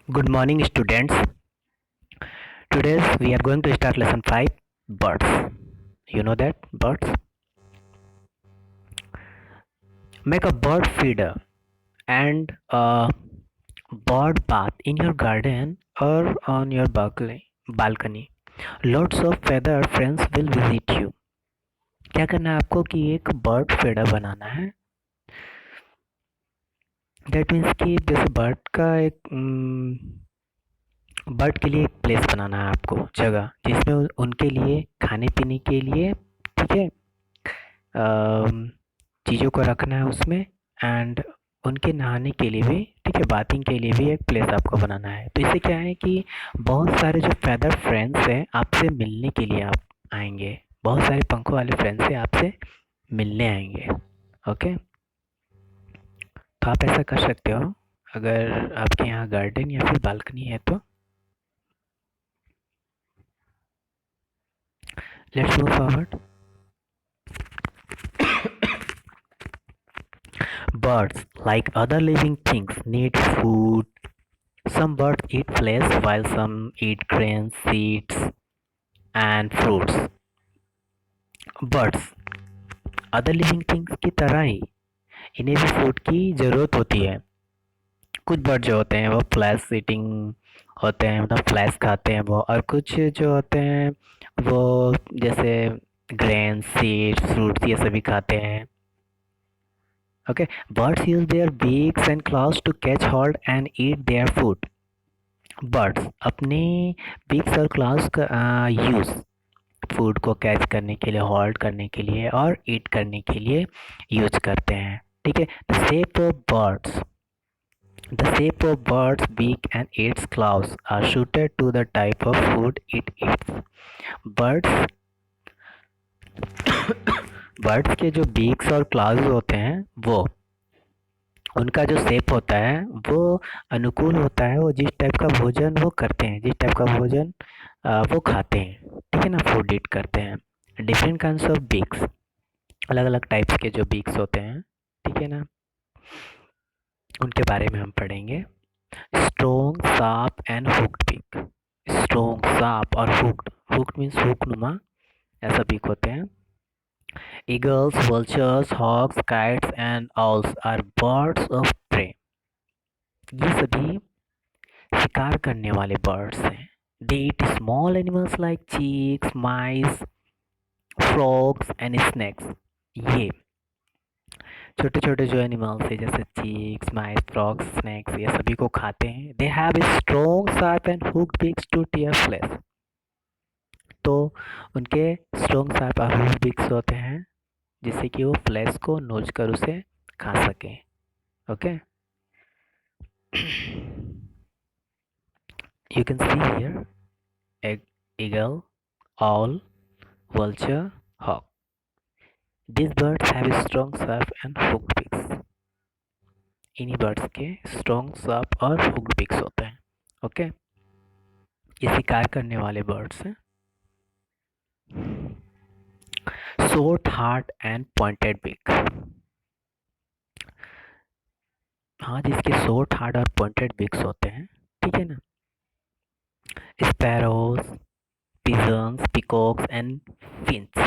Good morning, students. Today we are going to start lesson 5 birds. You know that birds? Make a bird feeder and a bird bath in your garden or on your balcony. Lots of feather friends will visit you. क्या करना है आपको कि एक bird feeder बनाना है. That means कि जैसे bird के लिए एक प्लेस बनाना है आपको, जगह जिसमें उनके लिए खाने पीने के लिए, ठीक है, चीज़ों को रखना है उसमें, एंड उनके नहाने के लिए भी, ठीक है, बाथिंग के लिए भी एक प्लेस आपको बनाना है. तो इससे क्या है कि बहुत सारे जो फेदर फ्रेंड्स हैं आपसे मिलने के लिए आप आएंगे. बहुत सारे पंखों वाले फ्रेंड्स से आपसे मिलने आएंगे. ओके, तो आप ऐसा कर सकते हो अगर आपके यहाँ गार्डन या फिर बालकनी है तो. Let's move forward. Birds, like other living things, need food. Some birds eat flesh while some eat grains, seeds, and fruits. Birds, other living things की तरह ही इन्हें भी फूड की ज़रूरत होती है. कुछ बर्ड जो होते हैं वो फ्लैश ईटिंग होते हैं, मतलब फ्लैश खाते हैं वो, और कुछ जो होते हैं वो जैसे ग्रेन, सीड्स, फ्रूट्स ये सभी खाते हैं. Okay, birds use their beaks and claws to catch hold and eat their food. Birds अपने beaks और claws का यूज़ फूड को कैच करने के लिए, होल्ड करने के लिए और ईट करने के लिए यूज करते हैं. ठीक है. The shape of birds beak and its claws are suited to the type of food it eats. Birds birds के जो बीक्स और क्लाउज होते हैं वो, उनका जो शेप होता है वो अनुकूल होता है, वो जिस टाइप का भोजन वो करते हैं, जिस टाइप का भोजन वो खाते हैं. ठीक है ना, फूड ईट करते हैं. डिफरेंट काइंड्स ऑफ बीक्स, अलग अलग टाइप्स के जो बीक्स होते हैं, ठीक है ना, उनके बारे में हम पढ़ेंगे. Strong, sharp and hooked beak. Strong, sharp और हुक्ड. हुक्ड मीन्स हुक नुमा ऐसा बीक होते हैं. Eagles, vultures, hawks, kites and owls are birds of prey. ये सभी शिकार करने वाले बर्ड्स हैं. They eat small animals like chicks, mice, frogs and snakes. ये छोटे छोटे जो एनिमल्स है जैसे चीक्स, माइस, फ्रॉग्स, स्नैक्स ये सभी को खाते हैं. They have strong, sharp and hooked beaks to tear flesh. तो उनके स्ट्रॉन्ग, शार्प और हुक्ड बीक्स होते हैं जिससे कि वो फ्लैश को नोच कर उसे खा सकें. Okay, you can see here eagle, owl, vulture, hawk. These birds have strong, sharp and hooked beaks. इन्हीं बर्ड्स के स्ट्रॉन्ग, शार्प और हुक्ड बीक्स होते हैं. ओके, ये शिकार करने वाले बर्ड्स हैं. Short, hard and pointed beak. हाँ, जिसके शॉर्ट, हार्ड और पॉइंटेड बीक्स होते हैं. ठीक है ना. Sparrows, pigeons, peacocks and finch.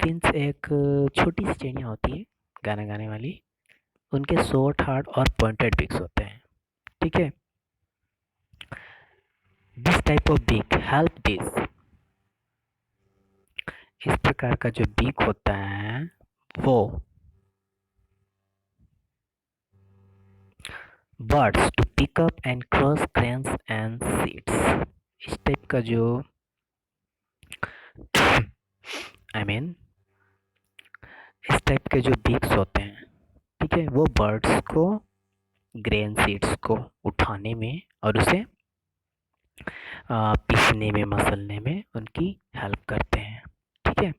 Finch एक छोटी सी चिड़िया होती है गाना गाने वाली. उनके शॉर्ट, हार्ड और पॉइंटेड बीक्स होते हैं. ठीक है. This type of beak help this. इस प्रकार का जो बीक होता है वो birds to pick up and cross grains and seeds. इस टाइप का जो इस टाइप के जो बीक्स होते हैं, ठीक है, वो बर्ड्स को ग्रेन सीड्स को उठाने में और उसे पीसने में, मसलने में उनकी हेल्प करते हैं. ठीक है.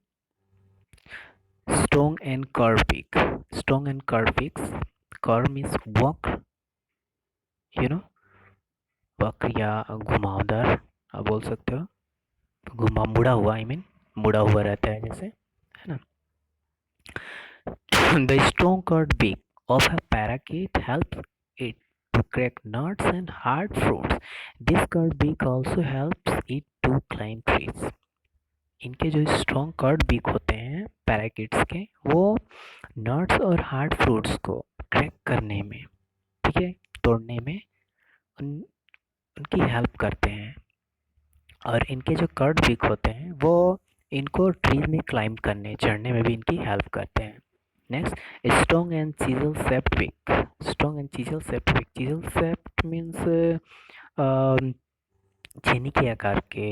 Strong and curve beak. Strong and curve beaks. Curve means वक्र, यू नो, वक्र या घुमावदार आप बोल सकते हो. मुड़ा हुआ, मुड़ा हुआ रहता है जैसे, है ना. The strong curved beak of a parakeet helps it to crack nuts and hard fruits. This curved beak also helps it to climb trees. इनके जो स्ट्रॉन्ग कर्ड बीक होते हैं पैराकिट्स के, वो नट्स और हार्ड फ्रूट्स को crack करने में, ठीक है, तोड़ने में उनकी हेल्प करते हैं। और इनके जो कर्ड बीक होते हैं वो इनको ट्रीज में क्लाइंब करने, चढ़ने में भी इनकी हेल्प करते हैं। Next, strong and chisel shaped beak. Strong and chisel shaped beak, chisel shaped means छेनी के आकार के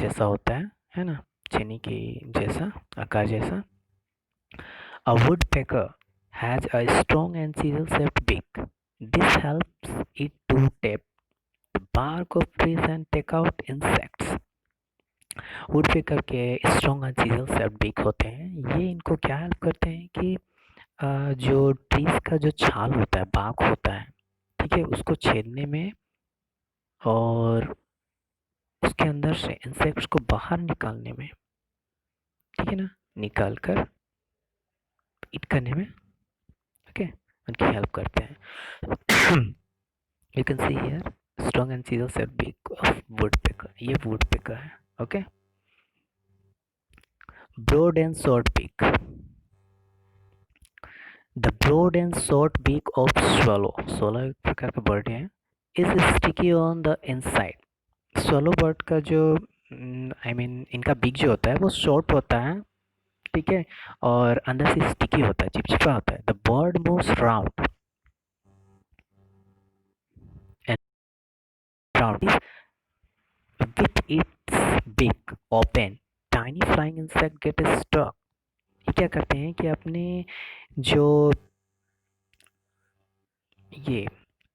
जैसा होता है ना, छेनी के जैसा आकार जैसा। A woodpecker has a strong and chisel-shaped beak. This helps it to tap the bark of trees and take out insects. Woodpecker के strong and chisel shaped beak होते हैं। ये इनको क्या हेल्प करते हैं कि जो ट्रीज का जो छाल होता है, bark होता है, ठीक है, उसको छेदने में और उसके अंदर से इंसेक्ट्स को बाहर निकालने में, ठीक है ना, निकाल कर ईट करने में, ओके, उनकी हेल्प करते हैं। You can see here strong and chisel shaped beak of woodpecker. ये वुडपेकर है, okay. Broad and short beak. The broad and short beak of swallow, swallow एक प्रकार का बर्ड है, is sticky on the inside. swallow bird का जो इनका beak जो होता है वो शॉर्ट होता है, ठीक है, और अंदर से स्टिकी होता है, चिपचिपा होता है। The bird moves round and round with its beak open. Tiny flying insect get stuck. ये क्या करते हैं कि अपने जो ये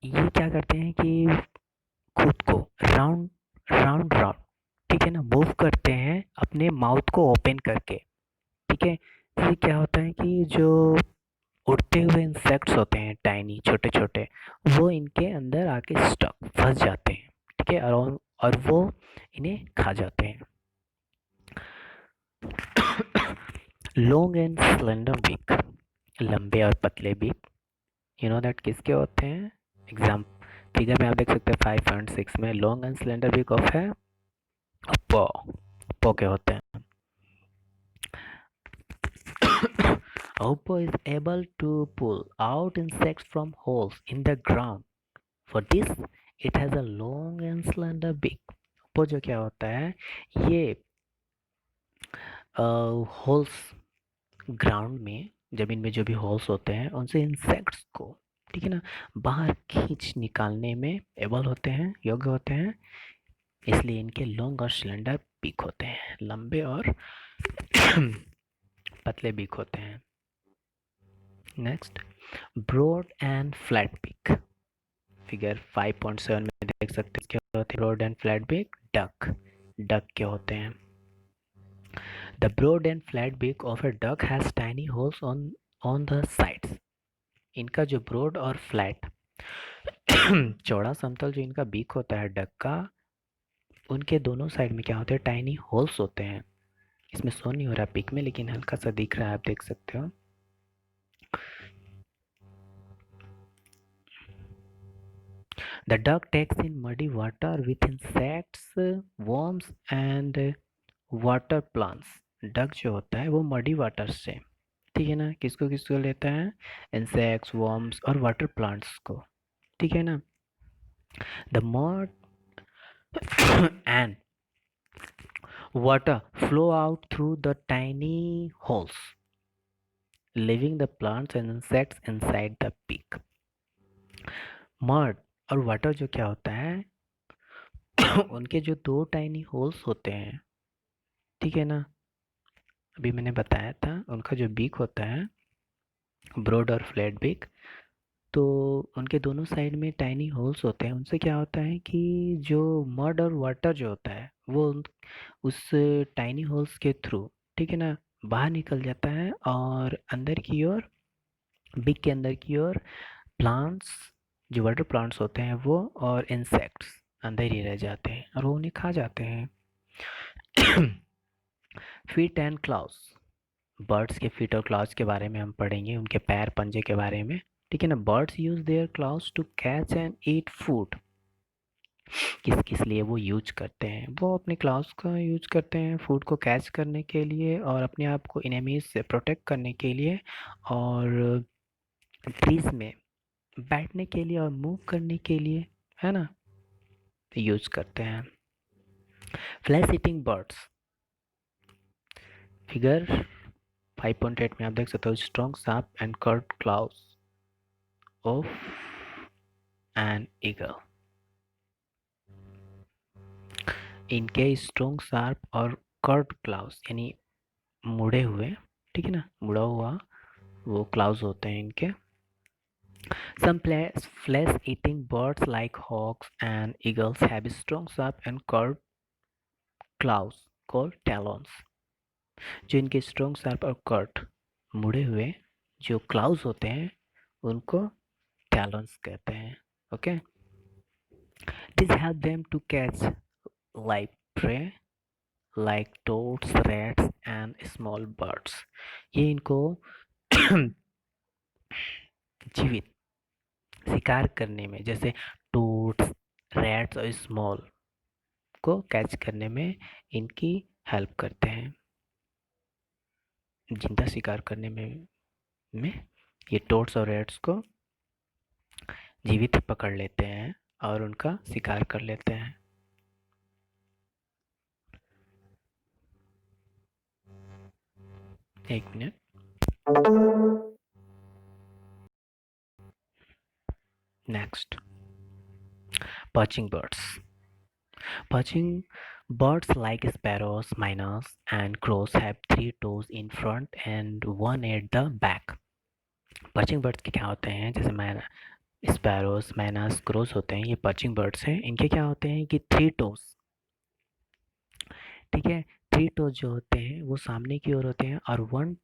ये क्या करते हैं कि खुद को राउंड राउंड राउंड, ठीक है ना, मूव करते हैं अपने माउथ को ओपन करके, ठीक है। इससे क्या होता है कि जो उड़ते हुए इंसेक्ट्स होते हैं टाइनी छोटे छोटे, वो इनके अंदर आके स्टक फंस जाते हैं, ठीक है, और वो इन्हें खा जाते हैं। लॉन्ग एंड स्लेंडर बीक, लंबे और पतले बीक, यू नो दैट किसके होते हैं? एग्जाम फिगर में आप देख सकते हैं 5.6 में long and slender beak of है पो, पो के होते हैं। Hoopoe is able to pull out insects from holes in the ground. For this, it has a long and slender beak. Hoopoe जो क्या होता है, ये होल्स, ग्राउंड में, जमीन में जो भी होल्स होते हैं उनसे इंसेक्ट्स को, ठीक है ना, बाहर खींच निकालने में एबल होते हैं, योग्य होते हैं। इसलिए इनके लॉन्ग और सिलेंडर बीक होते हैं, लंबे और पतले बीक होते हैं। Next, broad and flat beak. Figure 5.7 में देख सकते हैं क्या होते हैं broad and flat beak. Duck, duck के होते हैं। The broad and flat beak of a duck has tiny holes on the sides. इनका जो ब्रॉड और फ्लैट चौड़ा समतल जो इनका बीक होता है डक का, उनके दोनों साइड में क्या होते हैं, टाइनी होल्स होते हैं। इसमें शो नहीं हो रहा पिक में, लेकिन हल्का सा दिख रहा है, आप देख सकते हो। The duck takes in muddy water with insects, worms and water plants. Duck जो होता है वो मडी वाटर से, ठीक है ना, किसको किसको लेता है, इंसेक्ट्स, वर्म्स और वाटर प्लांट्स को, ठीक है ना। The mud and water flow out through the tiny holes, leaving the plants and insects inside the beak. Mud और वाटर जो क्या होता है उनके जो दो टाइनी होल्स होते हैं, ठीक है ना, अभी मैंने बताया था, उनका जो बीक होता है ब्रॉड और फ्लैट बीक, तो उनके दोनों साइड में टाइनी होल्स होते हैं। उनसे क्या होता है कि जो मड और वाटर जो होता है वो उस टाइनी होल्स के थ्रू, ठीक है ना, बाहर निकल जाता है और अंदर की ओर, बीक के अंदर की ओर प्लांट्स, जो वाटर प्लांट्स होते हैं वो, और इंसेक्ट्स अंदर ही रह जाते हैं और वो उन्हें खा जाते हैं। फीट एंड क्लाउज, बर्ड्स के फीट और क्लाउज के बारे में हम पढ़ेंगे, उनके पैर पंजे के बारे में। ठीक है ना। Birds use their claws to catch and eat food. किस किस लिए वो यूज करते हैं? वो अपने क्लाउज का यूज करते हैं फूड को कैच करने के लिए और अपने आप को इनेमीज से प्रोटेक्ट करने के लिए, और ट्रीज में बैठने के लिए और मूव करने के लिए, है ना, यूज करते हैं। फ्लैश ईटिंग बर्ड्स, फिगर 5.8 में आप देख सकते हो, strong sharp and curved claws of an eagle. इनके स्ट्रॉन्ग शार्प और कर्व्ड क्लाउज यानी मुड़े हुए, ठीक है ना, मुड़ा हुआ वो क्लाउज होते हैं इनके। Some flesh-eating birds like hawks and eagles have strong, sharp and curved claws called talons. जो इनके strong, sharp और curved मुड़े हुए जो claws होते हैं उनको talons कहते हैं। Okay? These help them to catch live prey like toads, rats and small birds. ये इनको जीवित शिकार करने में, जैसे टोड्स, रैट्स और स्मॉल को कैच करने में इनकी हेल्प करते हैं। जिंदा शिकार करने में ये टोड्स और रैट्स को जीवित पकड़ लेते हैं और उनका शिकार कर लेते हैं। एक minute. Next, perching birds. Perching birds like sparrows, miners and crows have 3 toes in front and 1 at the back. Perching birds के क्या होते हैं? जैसे मैना, स्पैरोस, मैनास, क्रोस होते हैं, ये पर्चिंग बर्ड्स हैं। इनके क्या होते हैं कि 3 टोज, ठीक है, 3 टोज जो होते हैं वो सामने की ओर होते हैं और वन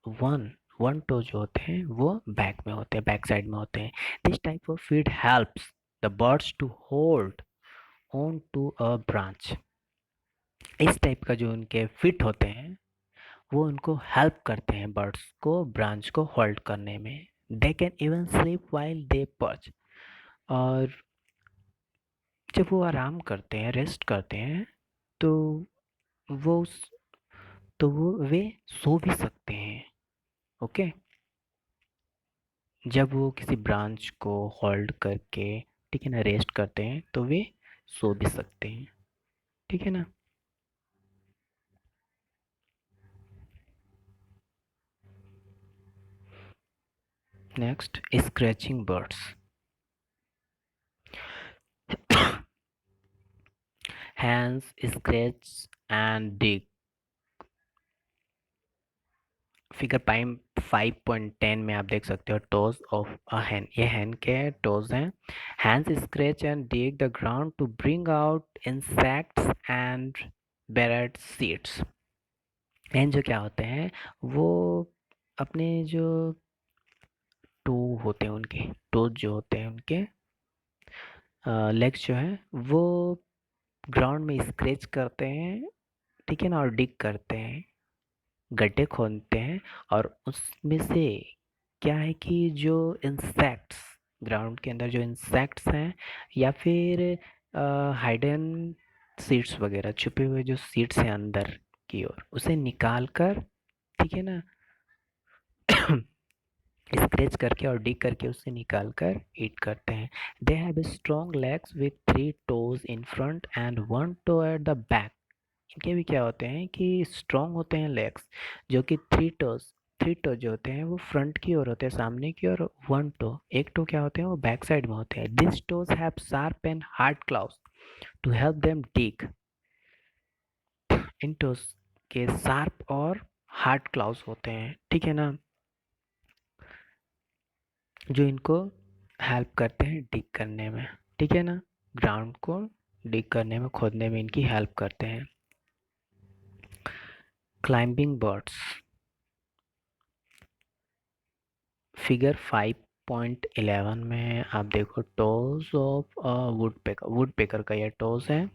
वन वन टो जो होते हैं वो बैक में होते हैं, बैक साइड में होते हैं। This type of feet helps the birds to hold on to a branch. इस टाइप का जो उनके फिट होते हैं वो उनको हेल्प करते हैं बर्ड्स को ब्रांच को होल्ड करने में। They can even sleep while they perch, और जब वो आराम करते हैं, रेस्ट करते हैं, तो वो वे सो भी सकते हैं। ओके, जब वो किसी ब्रांच को होल्ड करके, ठीक है ना, रेस्ट करते हैं तो वे सो भी सकते हैं, ठीक है ना। Next, scratching birds. Hands scratch and dig. Figure 5.10 में आप देख सकते हो, टोज ऑफ अ हैन, ये हैन के टोज हैं। Hands scratch and dig the ground to bring out insects and buried seeds. Hand जो क्या होते हैं, वो अपने जो टो होते हैं, उनके टोज जो होते हैं, उनके लेग्स जो हैं वो ग्राउंड में स्क्रैच करते हैं, ठीक है ना, और डिग करते हैं, गड्ढे खोदते हैं, और उसमें से क्या है कि जो इंसेक्ट्स, ग्राउंड के अंदर जो इंसेक्ट्स हैं या फिर हाइडन सीड्स वगैरह, छुपे हुए जो सीड्स हैं अंदर की ओर, उसे निकाल कर, ठीक है ना, स्क्रैच करके और डिग करके उसे निकाल कर ईट करते हैं। They have strong legs with 3 toes in front and 1 toe at the back. इनके भी क्या होते हैं कि स्ट्रॉन्ग होते हैं लेग्स, जो कि 3 टो जो होते हैं वो फ्रंट की ओर होते हैं, सामने की ओर। 1 टो, एक टो क्या होते हैं, वो बैक साइड में होते हैं। This toes have sharp and hard claws to help them dig. इन टोज के शार्प और हार्ड क्लाउज होते हैं, ठीक है ना, जो इनको हेल्प करते हैं डिग करने में, ठीक है ना, ग्राउंड को डिग करने में, खोदने में इनकी हेल्प करते हैं। Climbing birds. फिगर 5.11 में आप देखो, toes of a woodpecker, woodpecker का ये टोज है।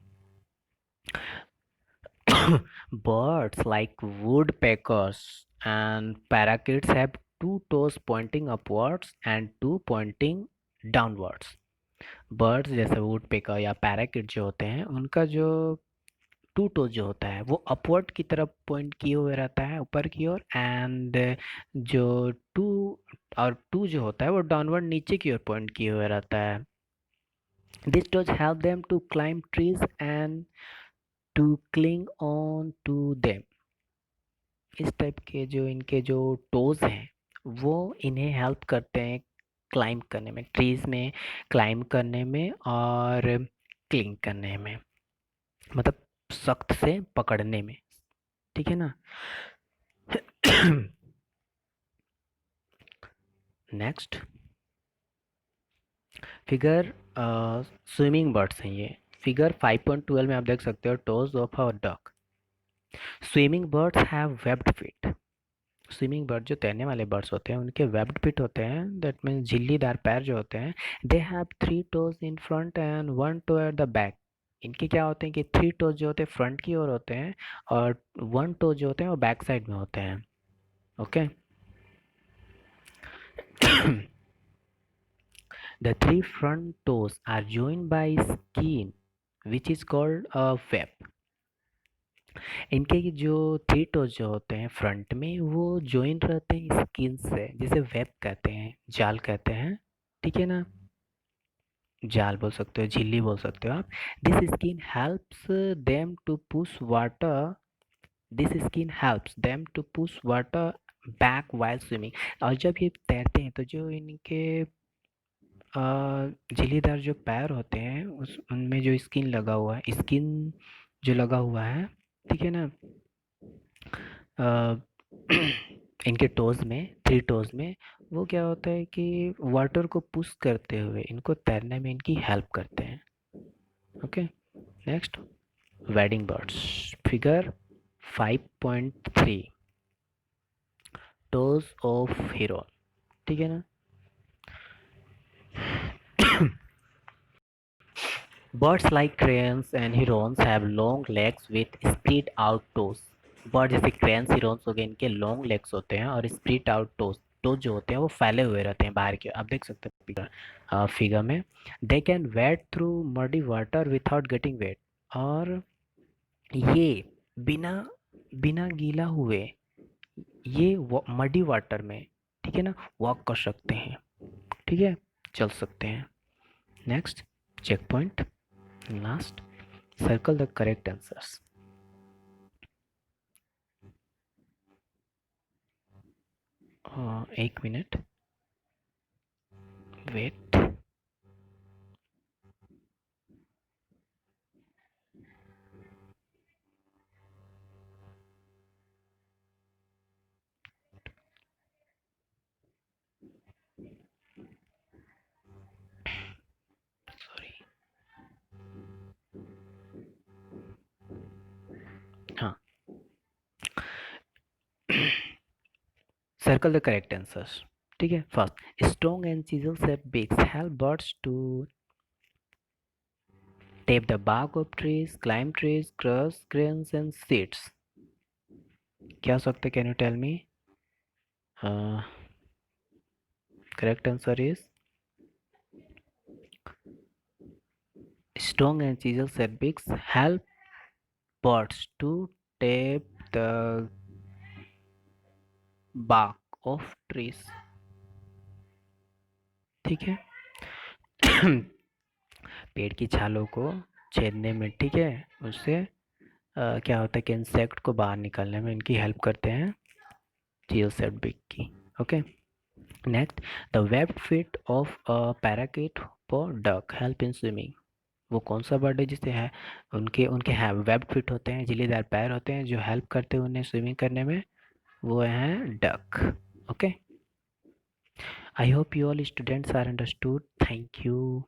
Birds like woodpeckers and parakeets have 2 toes pointing upwards and 2 pointing downwards. Birds जैसे वुड पेकर या पैराकिट जो होते हैं उनका जो 2 टोज जो होता है वो अपवर्ड की तरफ पॉइंट किए हुए रहता है, ऊपर की ओर, एंड जो 2 जो होता है वो डाउनवर्ड नीचे की ओर पॉइंट किए हुए रहता है. These toes help them to climb trees and to cling on to them. इस टाइप के जो इनके जो टोज हैं वो इन्हें हेल्प करते हैं क्लाइंब करने में, ट्रीज में क्लाइंब करने में और क्लिंग करने में, मतलब सख्त से पकड़ने में. ठीक है ना. नेक्स्ट फिगर स्विमिंग बर्ड्स हैं ये. फिगर 5.12 में आप देख सकते हो toes of a duck. Swimming birds have webbed feet. Swimming bird जो तैरने वाले बर्ड्स होते हैं उनके वेब्ड फीट होते हैं, दैट मीन्स झिल्लीदार पैर जो होते हैं. They have 3 toes in front and 1 toe at the back. इनके क्या होते हैं कि 3 टोज जो होते हैं फ्रंट की ओर होते हैं और 1 टोज जो होते हैं वो बैक साइड में होते हैं. Okay. The 3 front toes are joined by skin which is called a web. इनके जो 3 टोज जो होते हैं फ्रंट में वो ज्वाइन रहते हैं स्किन से, जिसे वेब कहते हैं, जाल कहते हैं. ठीक है ना. जाल बोल सकते हो, झिल्ली बोल सकते हो आप. This skin helps them to push water. This skin helps them to push water back while swimming. और जब ये तैरते हैं तो जो इनके झिल्लीदार जो पैर होते हैं उस उनमें जो स्किन लगा हुआ है, स्किन जो लगा हुआ है, ठीक है ना, इनके टोज में, 3 टोज में, वो क्या होता है कि वाटर को पुश करते हुए इनको तैरने में इनकी हेल्प करते हैं. Okay. Next wedding birds. Figure 5.3 toes of Heron. ठीक है ना. Birds like cranes and herons have long legs with spread out toes. Bird जैसे क्रेन्स हिरॉन्स हो गए, इनके लॉन्ग लेग्स होते हैं और स्प्रिट आउट टोज. टोज जो होते हैं वो फैले हुए रहते हैं बाहर के. आप देख सकते हैं फिगर में. They can wade through muddy water without getting wet. और ये बिना बिना गीला हुए ये मडी वाटर में, ठीक है ना, वॉक कर सकते हैं. ठीक है, चल सकते हैं. Next checkpoint. Last circle the correct answers. एक मिनट वेट. सॉरी. हाँ. Circle the correct answers. ठीक है. First, strong and chisel shape beaks help birds to tape the bark of trees, climb trees, crush grains and seeds. क्या हो सकता है? Can you tell me? Correct answer is strong and chisel shape beaks help birds to tape the bark of trees. ठीक है. पेड़ की छालों को छेदने में, ठीक है, उससे क्या होता है कि इंसेक्ट को बाहर निकालने में इनकी हेल्प करते हैं चील सेट बिग की. Okay. Next, the webbed feet of a parakeet for duck help in swimming. वो कौन सा बर्ड है जिससे है उनके उनके वेब्ड फीट होते हैं, झिल्लीदार पैर होते हैं जो हेल्प करते हैं उन्हें स्विमिंग करने में? वो हैं duck. Okay. I hope you all students are understood. Thank you.